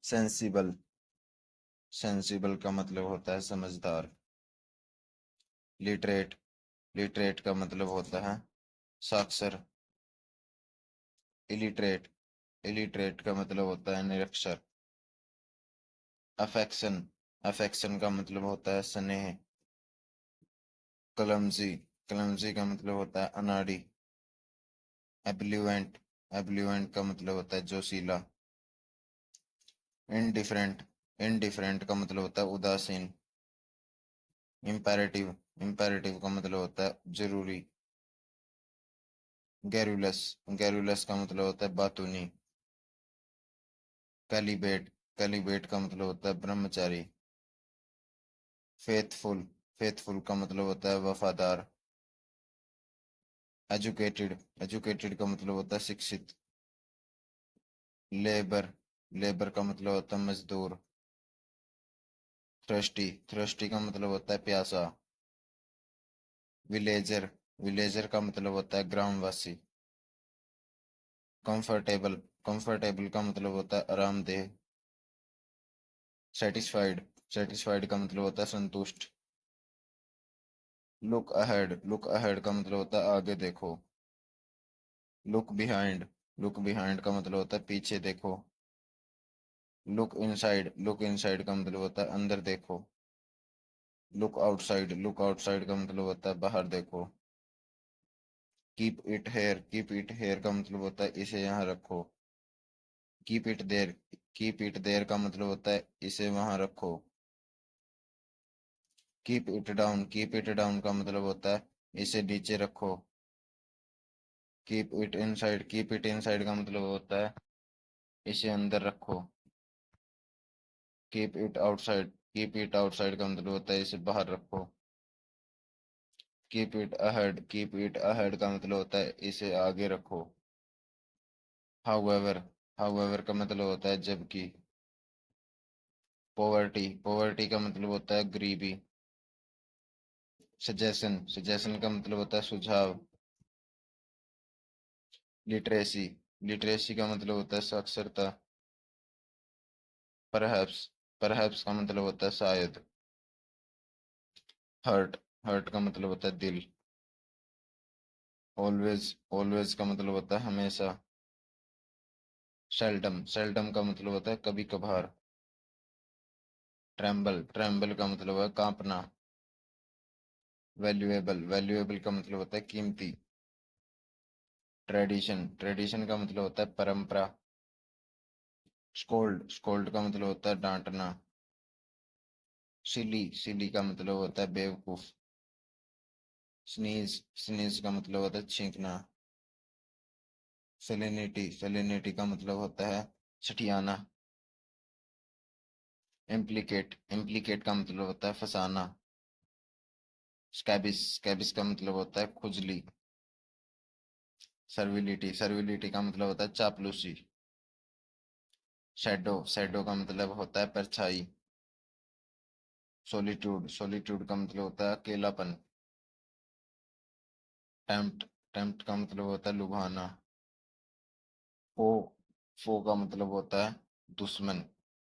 Sensible, sensible का मतलब होता है समझदार। लिटरेट, लिटरेट का मतलब होता है साक्षर। इलिटरेट, इलिटरेट का मतलब होता है निरक्षर। अफेक्शन, अफेक्शन का मतलब होता है स्नेह। क्लमजी, क्लमजी का मतलब होता है अनाड़ी। एब्ल्यूएंट, एब्ल्यूएंट का मतलब होता है जोशीला। इनडिफरेंट, इनडिफरेंट का मतलब होता है उदासीन। इम्पेरेटिव, इम्पेरेटिव का मतलब होता है जरूरी। गैरुलस, गैरुलस का मतलब होता है बातूनी। कैलिबेट, कैलिबेट का मतलब होता है ब्रह्मचारी। फेथफुल, फेथफुल का मतलब होता है वफादार। एजुकेटेड, एजुकेटेड का मतलब होता है शिक्षित। लेबर, लेबर का मतलब होता है मजदूर। थ्रस्टी, थ्रस्टी का मतलब होता है प्यासा। विलेजर, विलेजर का मतलब होता है ग्रामवासी। कंफर्टेबल, कंफर्टेबल का मतलब होता है आरामदेह। सेटिस्फाइड, सेटिस्फाइड का मतलब होता है संतुष्ट। लुक अहेड, लुक अहेड का मतलब होता है आगे देखो। लुक बिहाइंड, लुक बिहाइंड का मतलब होता है पीछे देखो। लुक इनसाइड, लुक इनसाइड का मतलब होता है अंदर देखो। लुक आउटसाइड, लुक आउटसाइड का मतलब होता है बाहर देखो। Keep it here, keep it here का मतलब होता है इसे यहाँ रखो। Keep it there, keep it there का मतलब होता है इसे वहां रखो। Keep it down, keep it down का मतलब होता है इसे नीचे रखो। Keep it inside, keep it inside का मतलब होता है इसे अंदर रखो। Keep it outside, keep it outside का मतलब होता है इसे बाहर रखो। Keep it ahead, keep it ahead का मतलब होता है इसे आगे रखो। हाउएवर, हाउएवर का मतलब होता है जबकि। पॉवर्टी, पॉवर्टी का मतलब होता है गरीबी। सजेशन, सजेशन का मतलब होता है सुझाव। लिटरेसी, लिटरेसी का मतलब होता है साक्षरता। परहैप्स, परहैप्स का मतलब होता है शायद। हर्ट, हर्ट का मतलब होता है दिल। ऑलवेज, ऑलवेज का मतलब होता है हमेशा। सेल्डम, सेल्डम का मतलब होता है कभी कभार। ट्रेम्बल, ट्रेम्बल का मतलब है कांपना। वैल्यूएबल, वैल्यूएबल का मतलब होता है कीमती। ट्रेडिशन, ट्रेडिशन का मतलब होता है परंपरा। स्कोल्ड, स्कोल्ड का मतलब होता है डांटना। सिली, सिली का मतलब होता है बेवकूफ। स्नीज, स्नीज का मतलब होता है छींकना। सेलेनिटी, सेलेनिटी का मतलब होता है सठियाना। इम्प्लीकेट, इम्प्लीकेट का मतलब होता है फंसाना। स्कैबिस, स्कैबिस का मतलब होता है खुजली। सर्विलिटी, सर्विलिटी का मतलब होता है चापलूसी। शैडो, शैडो का मतलब होता है परछाई। सोलिट्यूड, सोलिट्यूड का मतलब होता है अकेलापन। टेम्प्ट, टेम्प्ट का मतलब होता है लुभाना। फो, फो का मतलब होता है दुश्मन।